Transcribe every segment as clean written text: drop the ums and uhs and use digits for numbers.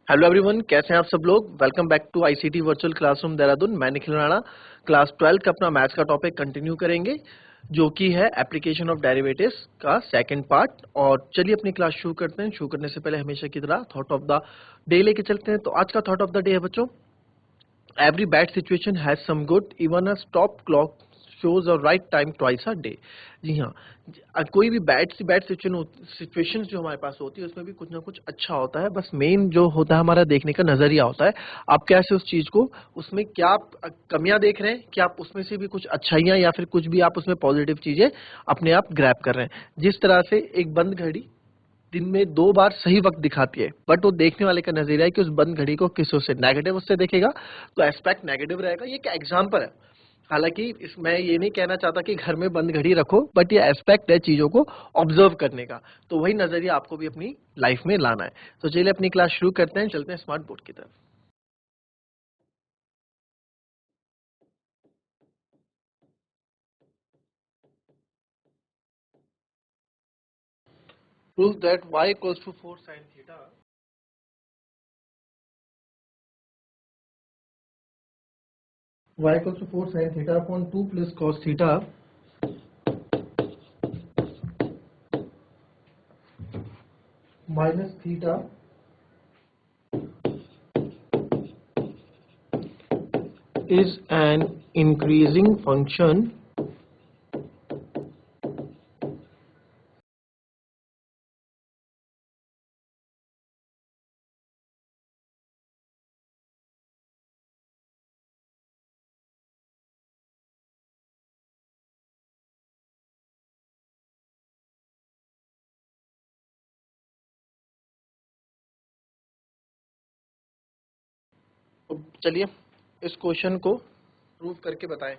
Hello everyone, कैसे हैं आप सब लोग। Welcome back to ICT virtual classroom Dehradun. मैं निखिल राणा क्लास 12 का अपना मैथ्स का टॉपिक कंटिन्यू करेंगे, जो कि है एप्लीकेशन ऑफ डेरिवेटिव्स का सेकंड पार्ट। और चलिए अपनी क्लास शुरू करते हैं। शुरू करने से पहले हमेशा की तरह थॉट ऑफ द डे लेके चलते हैं। तो आज का थॉट ऑफ द डे है बच्चों, every bad situation has some good, even a stop clock shows a right time twice a day। जी हाँ, कोई भी बैड सिचुएशन जो हमारे पास होती है उसमें भी कुछ ना कुछ अच्छा होता है। बस मेन जो होता है हमारा देखने का नजरिया होता है, आप कैसे उस चीज को, उसमें क्या आप कमियां देख रहे हैं, क्या आप उसमें से भी कुछ अच्छाइयां या फिर कुछ भी आप उसमें पॉजिटिव चीजें अपने आप ग्रैब कर रहे हैं। जिस तरह से एक बंद घड़ी दिन में 2 बार सही वक्त दिखाती है, बट वो देखने वाले का नजरिया है कि उस बंद घड़ी को किस उससे नेगेटिव उससे देखेगा, तो एस्पेक्ट नेगेटिव रहेगा। ये क्या एग्जांपल है, हालांकि इसमें ये नहीं कहना चाहता कि घर में बंद घड़ी रखो, बट ये एस्पेक्ट है चीजों को ऑब्जर्व करने का। तो वही नजरिया आपको भी अपनी लाइफ में लाना है। तो चलिए अपनी क्लास शुरू करते हैं, चलते हैं स्मार्ट बोर्ड की तरफ। Prove that y equals to 4 sin theta. y equals to 4 sin theta upon 2 plus cos theta minus theta is an increasing function तो चलिए इस क्वेश्चन को प्रूव करके बताएं।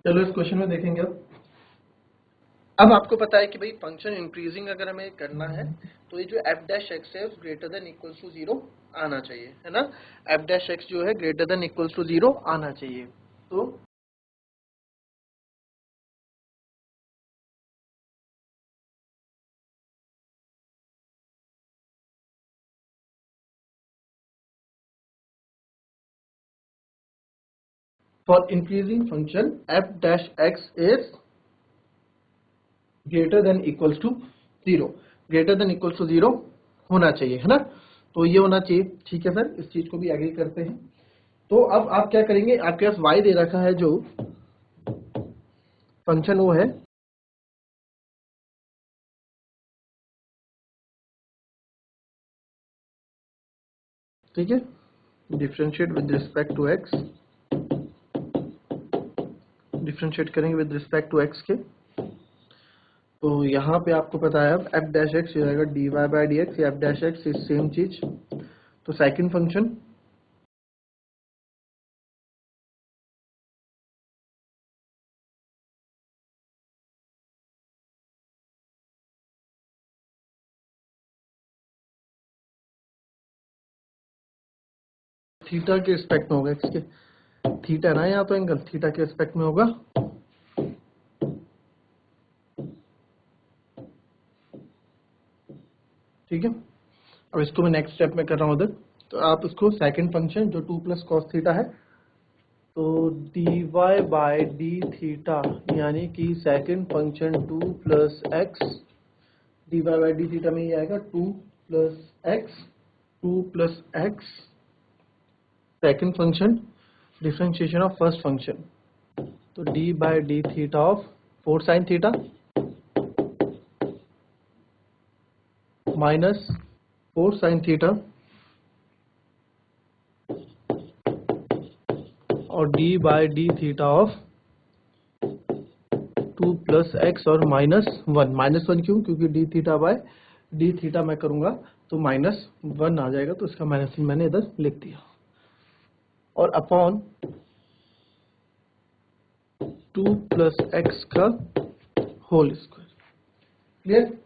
चलो इस क्वेश्चन में देखेंगे। अब आपको पता है कि भाई फंक्शन इंक्रीजिंग अगर हमें करना है तो ये जो एफ डैश एक्स है ग्रेटर देन इक्वल्स टू 0 आना चाहिए, है ना। एफ डैश एक्स जो है ग्रेटर देन इक्वल्स टू 0 आना चाहिए। तो for increasing function f dash x is greater than equals to 0, greater than equals to 0 होना चाहिए, है ना। तो ये होना चाहिए, ठीक है सर, इस चीज को भी एग्री करते हैं। तो अब आप क्या करेंगे, आपके पास y दे रखा है, जो फंक्शन वो है, ठीक है, differentiate with respect to x, differentiate करेंगे विद रिस्पेक्ट टू एक्स के। तो यहाँ पे आपको पता है अब एफ डैश एक्स हो जाएगा d Y by D x, f dash x is same चीज। तो सेकंड फंक्शन थीटा के रिस्पेक्ट में होगा, एक्स के, थीटा ना यहाँ तो एंगल थीटा के रिस्पेक्ट में होगा। ठीक है। अब इसको मैं नेक्स्ट स्टेप में कर रहा हूँ उधर, तो आप इसको सेकंड फंक्शन जो 2 प्लस कॉस थीटा है, तो D Y by D theta यानी कि second function 2 plus X D Y by D theta में ये आएगा 2 plus X second function differentiation of first function, तो D by D theta of 4 sine theta minus 4 sine theta और D by D theta of 2 plus X और -1 क्यों, क्योंकि D theta by D theta मैं करूंगा तो -1 आ जाएगा, तो इसका -1 मैंने इधर लिख दिया और अपॉन 2 प्लस एक्स का होल स्क्वायर। क्लियर।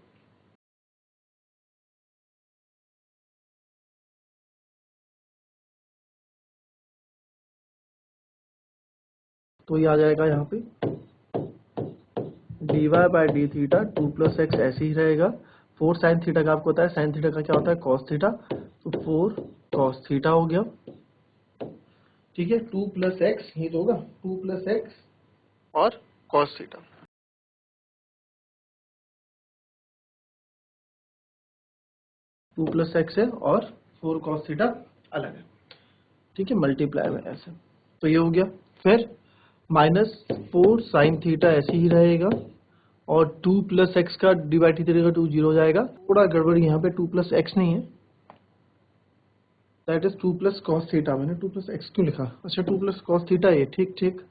तो ये आ जाएगा यहाँ पे d Y by D theta 2 plus x ऐसे ही रहेगा। 4 साइन थीटा का आपको पता है, साइन थीटा का क्या होता है कॉस थीटा, तो 4 कॉस थीटा हो गया। ठीक है, 2 प्लस एक्स ये तो होगा 2 प्लस एक्स और cos theta. Two plus x है और 4 कॉस थीटा अलग है। ठीक है, मल्टीप्लाई में ऐसे, तो ये हो गया। फिर -4 साइन थीटा ऐसे ही रहेगा और 2 प्लस एक्स का डिवाइड करेगा 2 0 हो जाएगा। थोड़ा गड़बड़ यहाँ पे 2 प्लस एक्स नहीं है, that is 2 plus cos theta. मैंने 2 प्लस एक्स क्यों लिखा, अच्छा 2 प्लस कॉस थीटा ये, ठीक ठीक,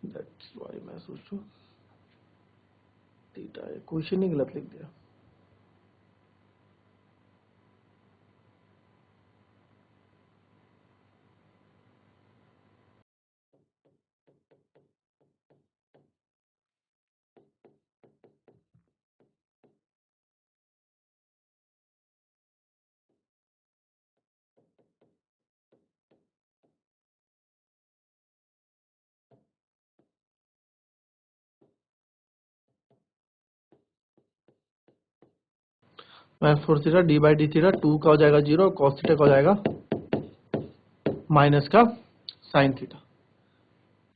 दैट्स व्हाई मैं सोचूं थीटा है, क्वेश्चन ही गलत लिख दिया। -4 theta D by D theta 2 का हो जाएगा 0 और कॉस थीटा का हो जाएगा माइनस का साइन थीटा,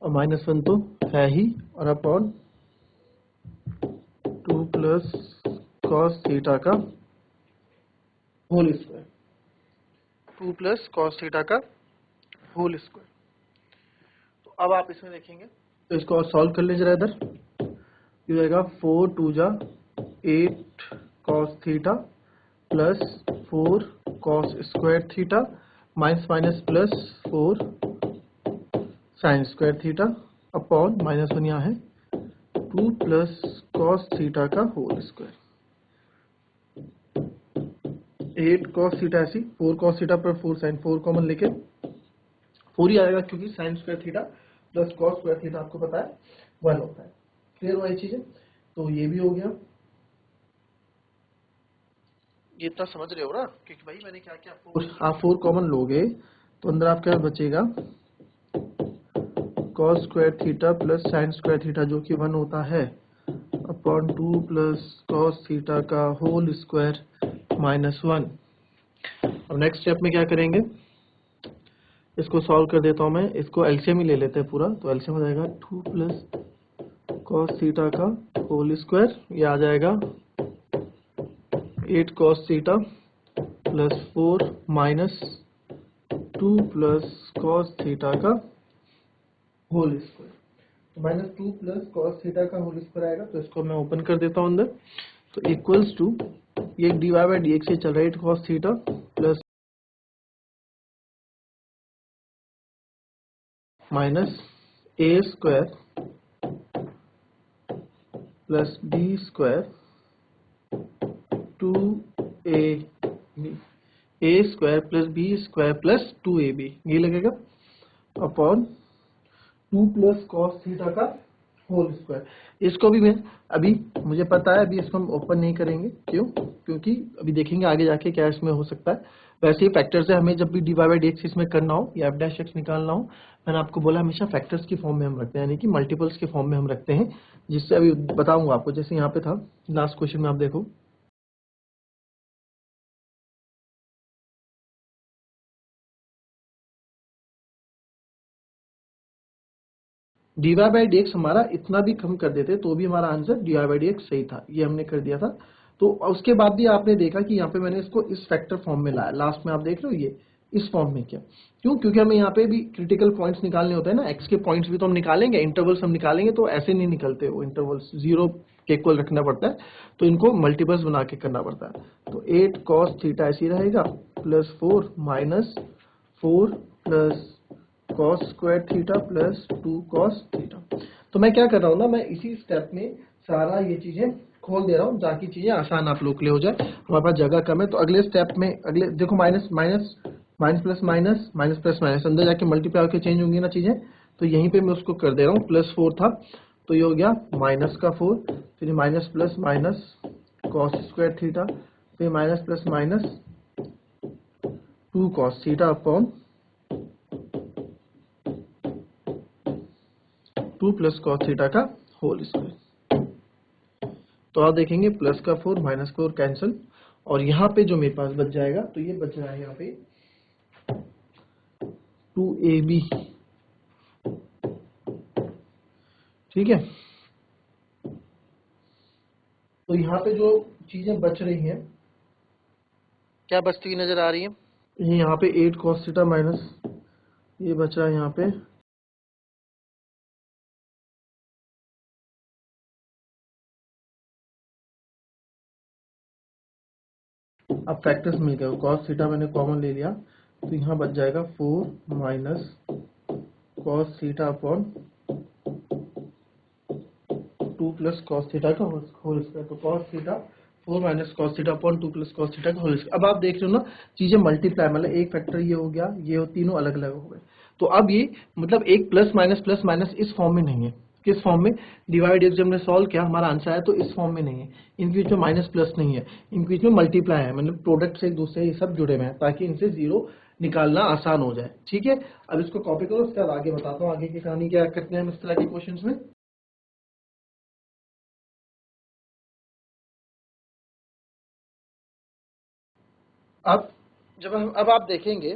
और -1 तो है ही, और अपॉन 2 प्लस कॉस थीटा का whole square, 2 plus cos theta का होल स्क्वायर। तो अब आप इसमें देखेंगे, तो इसको और सॉल्व कर लीजिए इधर, ये जाएगा 4 2 जा 8 cos theta plus 4 cos square theta minus minus plus 4 sine square theta upon -1 यहाँ है 2 प्लस कॉस थीटा का होल स्क्वायर। 8 कॉस थीटा ऐसी 4 कॉस थीटा पर 4 साइन, 4 कॉमन लेके 4 ही आएगा, क्योंकि sine square theta plus cos square theta आपको पता है 1 होता है। क्लियर हुआ ये चीजें, तो ये भी हो गया। ये इतना समझ रहे हो ना, क्योंकि भाई मैंने क्या क्या आप 4 कॉमन लोगे तो अंदर आपका बचेगा cos square theta plus sine square theta जो कि 1 होता है अपॉन 2 प्लस कॉस थीटा का होल स्क्वायर -1। अब नेक्स्ट स्टेप में क्या करेंगे, इसको सॉल्व कर देता हूं मैं, इसको एलसीएम ही ले लेते हैं पूरा, तो एलसीएम हो जाएगा 2 प्लस कॉस थीटा का होल स्क्वायर, ये आ जाएगा 8 cos theta plus 4 minus 2 plus cos theta का होल स्क्वायर, तो -2 प्लस कॉस थीटा का होल स्क्वायर आएगा। तो इसको मैं ओपन कर देता हूं अंदर, तो इक्वल्स टू ये D Y by D X से चल रहा है 8 cos theta plus minus A square plus B square 2a square plus B square plus 2ab ये लगेगा अपॉन 2 प्लस कॉस थीटा का होल स्क्वायर। इसको भी मैं अभी मुझे पता है, अभी इसको हम ओपन नहीं करेंगे, क्यों, क्योंकि अभी देखेंगे आगे जाके क्या इसमें हो सकता है। वैसे ही फैक्टर्स है, हमें जब भी d Y by D x इसमें करना हो या एफ डैश एक्स निकालना हो, मैंने आपको बोला हमेशा फैक्टर्स की फॉर्म में हम रखते हैं, यानी कि मल्टीपल्स के फॉर्म में हम रखते हैं, जिससे अभी बताऊंगा आपको। जैसे यहाँ पे था लास्ट क्वेश्चन में, आप देखो d Y by D x हमारा इतना भी कम कर देते तो भी हमारा answer d Y by D x सही था, ये हमने कर दिया था। तो उसके बाद भी आपने देखा कि यहाँ पे मैंने इसको इस फैक्टर फॉर्म में लाया, लास्ट में आप देख रहे हो ये इस फॉर्म में, क्या क्यों, क्योंकि हमें यहाँ पे भी क्रिटिकल पॉइंट्स निकालने होते हैं ना, एक्स के पॉइंट्स भी तो हम निकालेंगे, इंटरवल्स हम निकालेंगे, तो ऐसे नहीं निकलते वो इंटरवल्स, जीरो के इक्वल रखना पड़ता है, तो इनको मल्टीपल्स बना के करना पड़ता है। तो 8 cos थीटा ऐसी रहेगा plus 4 minus 4 plus cos square theta plus 2 cos theta. तो मैं क्या कर रहा हूँ ना, मैं इसी स्टेप में सारा ये चीजें खोल दे रहा हूँ ताकि चीजें आसान आप लोग के लिए हो जाए, हमारे पास जगह कम है। तो अगले स्टेप में अगले देखो minus minus minus plus minus minus plus minus अंदर जाके मल्टीप्लाई होकर चेंज होंगी ना चीजें, तो यहीं पे मैं उसको कर दे रहा हूँ। प्लस 4 था तो ये हो गया माइनस का 4, फिर minus plus minus cos square theta, फिर minus plus minus 2 cos theta upon 2 plus cos theta का होल स्क्वायर। तो आप देखेंगे प्लस का 4 माइनस का 4 कैंसिल, और यहाँ पे जो मेरे पास बच जाएगा तो ये बच रहा है यहाँ पे 2ab, ठीक है। तो यहाँ पे जो चीजें बच रही हैं, क्या बचती हुई नजर आ रही है, ये यहाँ पे 8 cos थीटा माइनस ये बच रहा है यहाँ पे अब फैक्टर्स मिल गए, cos थीटा मैंने कॉमन ले लिया, तो यहाँ बच जाएगा 4 minus cos theta upon 2 plus cos theta का होल स्क्वायर। तो cos theta 4 minus cos theta upon 2 plus cos theta का होल स्क्वायर। अब आप देख रहे हो ना चीजें मल्टीप्लाई, मतलब एक फैक्टर ये हो गया, ये तीनों अलग अलग हो गए। तो अब ये मतलब एक प्लस माइनस इस फॉर्म में नहीं है, किस फॉर्म में, डिवाइड जब हमने सॉल्व किया हमारा आंसर आया तो इस फॉर्म में नहीं है, इनके बीच में माइनस प्लस नहीं है, इनके बीच में मल्टीप्लाई है, मतलब प्रोडक्ट से एक दूसरे ये सब जुड़े हुए हैं ताकि इनसे जीरो निकालना आसान हो जाए, ठीक है। अब इसको कॉपी करो, उसके बाद आगे बताता हूँ आगे की कहानी क्या करते हैं हम इस तरह के क्वेश्चन में। अब जब हम अब आप देखेंगे,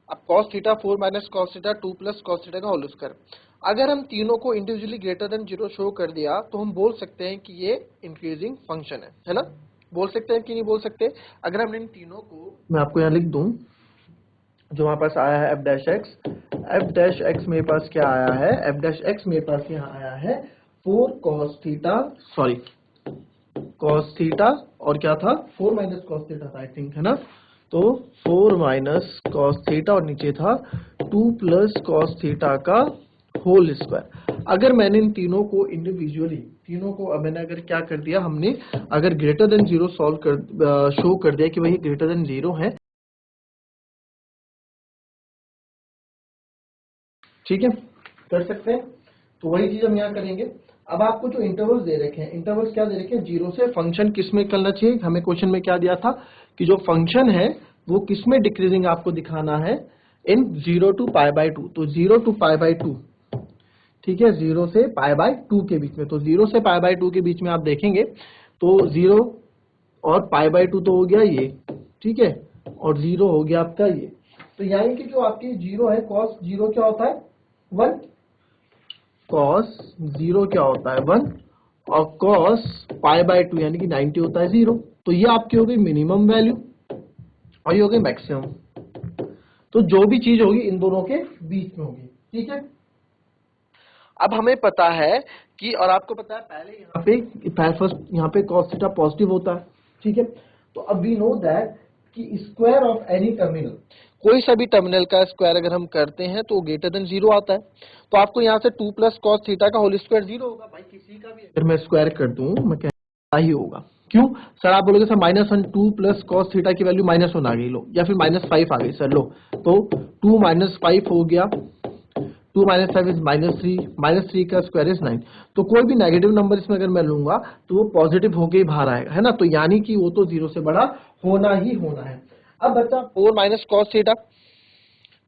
अब cos theta 4 minus cos theta 2 plus cos theta का होल स्क्वायर, अगर हम तीनों को individually greater than zero show कर दिया तो हम बोल सकते हैं कि ये इंक्रीजिंग फंक्शन है ना, बोल सकते हैं कि नहीं बोल सकते। अगर हमने इन तीनों को, मैं आपको यहाँ लिख दूं, जो हमारे पास आया है एफ डैश एक्स मेरे पास क्या आया है, एफ डैश एक्स मेरे पास यहाँ आया है 4 cos theta, sorry cos theta, और क्या था 4 माइनस cos थीटा था आई थिंक, है ना। तो 4 माइनस cos थीटा और नीचे था 2 प्लस cos थीटा का होल स्क्वायर। अगर मैंने इन तीनों को इंडिविजुअली, तीनों को मैंने अगर क्या कर दिया, हमने अगर ग्रेटर देन जीरो सॉल्व कर शो कर दिया कि वही ग्रेटर देन जीरो है, ठीक है, कर सकते हैं। तो वही चीज हम यहाँ करेंगे। अब आपको जो इंटरवल्स दे रखे हैं, इंटरवल्स क्या दे रखे हैं, जीरो से फंक्शन किस में करना चाहिए, हमें क्वेश्चन में क्या दिया था कि जो फंक्शन है वो किस में डिक्रीजिंग आपको दिखाना है, इन 0 टू पाई बाई 2, तो 0 टू पाई बाई 2, ठीक है, 0 से पाई बाई 2 के बीच में। तो 0 से पाई बाई 2 के बीच में आप देखेंगे तो 0 और पाई बाई 2 तो हो गया ये, ठीक है, और 0 हो गया आपका ये। तो यानी कि जो आपकी 0 है, cos 0 क्या होता है 1, cos 0 क्या होता है 1, और cos पाई बाई 2 यानी कि 90 होता है 0। तो ये आपकी हो गई मिनिमम वैल्यू और ये हो गई मैक्सिमम। तो जो भी चीज होगी इन दोनों के बीच में होगी, ठीक है। अब हमें पता है कि, और आपको पता है पहले यहाँ पे फर्स्ट यहाँ पे cos थीटा पॉजिटिव होता है, ठीक है। तो अब वी नो दैट कि स्क्वायर ऑफ एनी टर्मिनल, कोई सा भी टर्मिनल का स्क्वायर अगर हम करते हैं तो ग्रेटर देन जीरो आता है। तो आपको यहाँ से 2 प्लस cos थीटा का होल स्क्वायर जीरो होगा, भाई किसी का भी अगर मैं स्क्वायर कर दूं मैं क्या ही होगा, क्यों सर, आप बोलोगे सर -1 2 प्लस cos थीटा की वैल्यू -1 आ गई, लो, या फिर -5 आ गई सर, लो, तो 2 माइनस 5 हो गया, 2 माइनस 5 इज -3, -3 का स्क्वायर इज 9। तो कोई भी नेगेटिव नंबर इसमें अगर मैं लूंगा तो वो पॉजिटिव होके ही बाहर आएगा, है ना, तो यानी कि वो तो जीरो से बड़ा होना ही होना है। अब बच्चा 4 माइनस कॉस थीटा,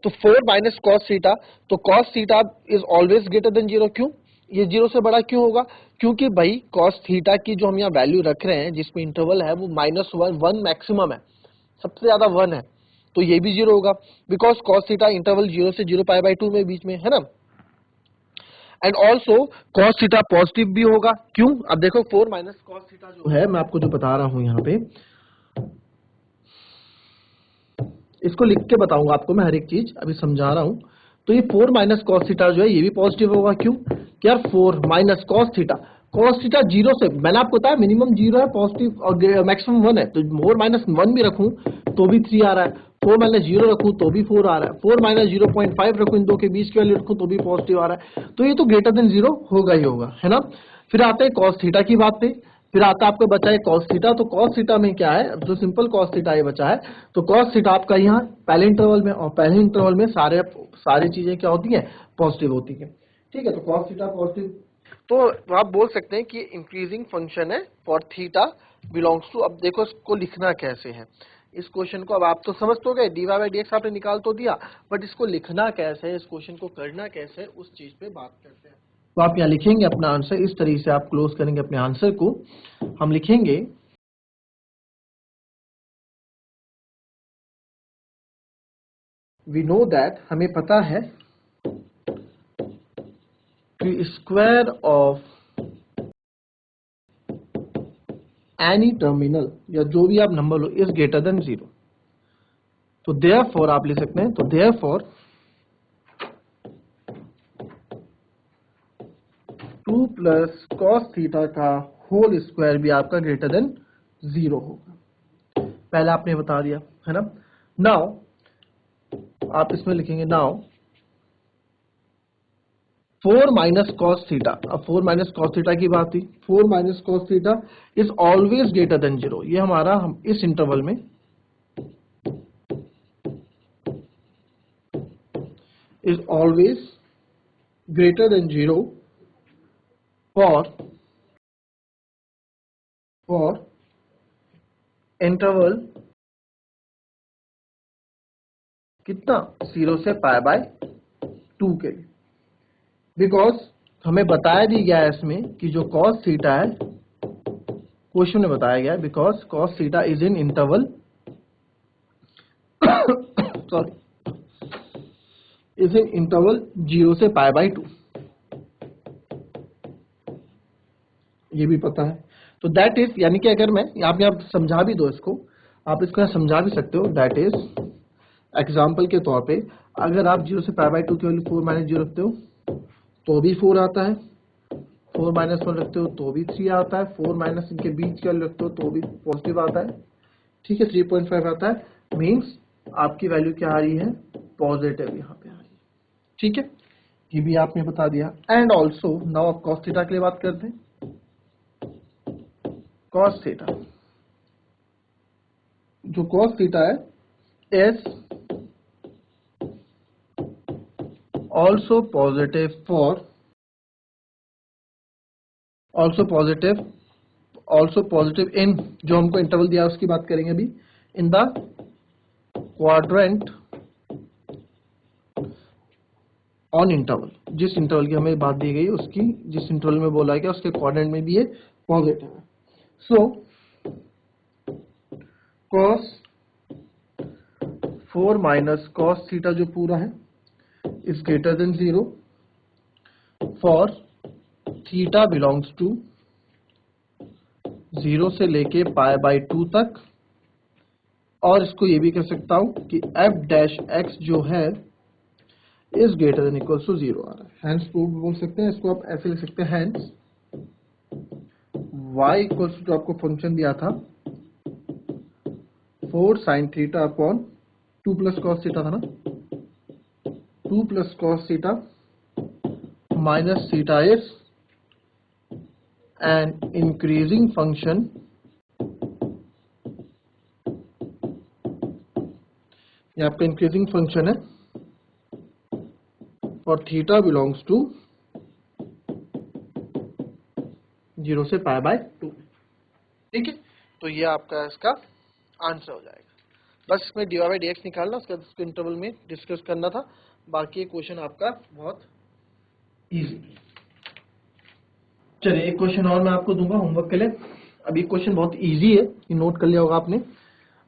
तो 4 माइनस कॉस थीटा, तो cos theta is always greater than zero, क्यों, ये जीरो से बड़ा क्यों होगा, क्योंकि भाई कॉस थीटा की जो हम यहाँ वैल्यू रख रहे हैं जिसमें इंटरवल है वो -1 मैक्सिमम है, सबसे ज्यादा 1 है, तो ये भी जीरो होगा बिकॉज कॉस थीटा इंटरवल 0 से 0 पाई बाई 2 में बीच में, है ना। And also cos theta positive भी होगा। क्यों? अब देखो 4 माइनस कॉस थीटा जो है, मैं आपको जो बता रहा हूं यहाँ पे, इसको लिख के बताऊंगा आपको मैं हर एक चीज, अभी समझा रहा हूं। तो ये 4 माइनस कॉस थीटा जो है ये भी पॉजिटिव होगा। क्यों कि यार 4 माइनस कॉस थीटा जीरो से, मैंने आपको बताया मिनिमम जीरो है पॉजिटिव और मैक्सिमम 1 है, तो 4 माइनस 1 भी रखूं तो भी 3 आ रहा है, 4 माइनस 0 रखूं तो भी 4 आ रहा है, 4 माइनस 0.5 रखूं इन दो के बीच की वैल्यू रखूं तो भी पॉजिटिव आ रहा है, तो ये तो ग्रेटर देन 0 होगा ही होगा, है ना। फिर आते हैं कॉस थीटा की बात पे। फिर आता आपको बचा है कॉस थीटा। तो कॉस थीटा में क्या है, जो सिंपल कॉस थीटा ये बचा है, तो कॉस थीटा आपका यहाँ पहले इंटरवल में, और पहले इंटरवल में सारी चीजें क्या होती हैं, पॉजिटिव होती है। ठीक है, तो कॉस थीटा पॉजिटिव, तो आप बोल सकते हैं कि इंक्रीजिंग फंक्शन है फॉर थीटा बिलोंग्स टू। अब देखो इसको लिखना कैसे है, इस क्वेश्चन को अब आप तो समझ तो गए, d Y by D x आपने निकाल तो दिया, बट इसको लिखना कैसे है, इस क्वेश्चन को करना कैसे है, उस चीज पे बात करते हैं। तो आप यहाँ लिखेंगे अपना आंसर, इस तरीके से आप क्लोज करेंगे अपने आंसर को। हम लिखेंगे वी नो दैट, हमें पता है कि स्क्वायर ऑफ एनी टर्मिनल, या जो भी आप number low, is greater than 0। तो देयरफॉर आप लिख सकते हैं, तो देयरफॉर 2 प्लस कॉस थीटा का होल स्क्वायर भी आपका ग्रेटर देन 0 होगा। पहले आपने बता दिया, है ना। नाउ आप इसमें लिखेंगे, नाउ 4 माइनस कॉस थीटा। अब 4 माइनस कॉस थीटा की बात थी, 4 minus cos theta is always greater than 0। ये हमारा, हम इस इंटरवल में is always greater than 0 for interval कितना, 0 से पाई बाय 2 के लिए। बिकॉज हमें बताया भी गया है इसमें कि जो कॉस थीटा है, क्वेश्चन में बताया गया है, because cos theta is in interval sorry, is in interval 0 से पाई बाय 2, ये भी पता है। तो दैट इज, यानी कि अगर मैं यहाँ पे, आप समझा भी दो इसको, आप इसको यहाँ समझा भी सकते हो। दैट इज एग्जाम्पल के तौर पे, अगर आप 0 से पाई बाय 2 की वैल्यू 4 माइनस 0 रखते हो तो भी 4 आता है, 4 माइनस 1 रखते हो तो भी 3 आता है, 4 माइनस इनके बीच की वैल्यू रखते हो तो भी पॉजिटिव आता है। ठीक है, 3.5 आता है, मीन्स आपकी वैल्यू क्या आ रही है, पॉजिटिव यहाँ पे आ रही है। ठीक है, ये भी आपने बता दिया। एंड ऑल्सो नाउ आप कॉस थीटा के लिए बात करते हैं। कॉस थीटा, जो कॉस थीटा है is also positive for, also positive in, जो हमको इंटरवल दिया उसकी बात करेंगे अभी, in the quadrant on interval. जिस इंटरवल की हमें बात दी गई उसकी, जिस इंटरवल में बोला गया उसके क्वाड्रेंट में भी ये पॉजिटिव है। So cos 4 minus cos theta जो पूरा है is greater than 0 for theta belongs to 0 से लेके पाई बाय 2 तक। और इसको ये भी कह सकता हूं कि एफ डैश एक्स जो है is greater than equal to 0 आ रहा है। हैंस प्रूफ बोल सकते हैं इसको, आप ऐसे लिख सकते हैं, हैंस y इक्वल्स टू, जो आपको फंक्शन दिया था 4 sine theta upon 2 plus cos theta था ना, 2 plus cos theta minus theta is an increasing function, ये आपका इंक्रीजिंग फंक्शन है और थीटा बिलोंग्स टू 0 से पाई बाय 2। ठीक है, तो ये आपका इसका आंसर हो जाएगा। बस इसमें d Y by D x निकालना, उसके बाद इसको इंटरवल में डिस्कस करना था। बाकी ये क्वेश्चन आपका बहुत इजी। चलिए एक क्वेश्चन और मैं आपको दूंगा होमवर्क के लिए। अब ये क्वेश्चन बहुत इजी है, ये नोट कर लिया होगा आपने।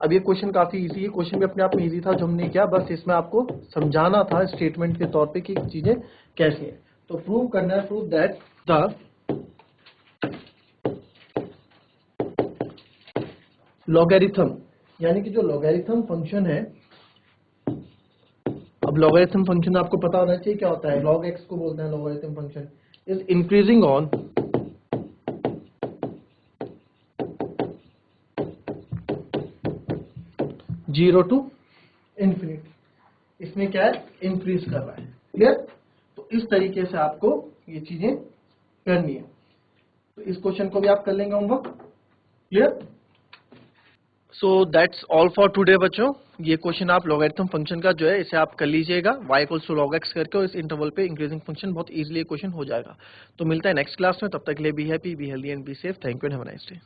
अब ये क्वेश्चन काफी इजी है, क्वेश्चन भी अपने आप में इजी था जो हमने किया, बस इसमें आपको समझाना था स्टेटमेंट के तौर पे कि चीजें कैसी है। तो प्रूव करना है, प्रूव दैट द लॉगरिथम, यानी कि जो लॉगरिथम फंक्शन है, अब लॉगरिथम फंक्शन आपको पता होना चाहिए क्या होता है, log x को बोलते हैं logarithm function, is increasing on zero to infinity, इसमें क्या है, इंक्रीज कर रहा है। क्लियर? तो इस तरीके से आपको ये चीजें करनी है। तो इस क्वेश्चन को भी आप कर लेंगे homework. Clear? So that's all for today बच्चों। ये क्वेश्चन आप लॉगरिथम फंक्शन का जो है इसे आप कर लीजिएगा, y equals to log x करके, और इस इंटरवल पे इंक्रीजिंग फंक्शन बहुत इजीली क्वेश्चन हो जाएगा। तो मिलता है नेक्स्ट क्लास में, तब तक के लिए be happy, be healthy and be safe. Thank you and have a nice day.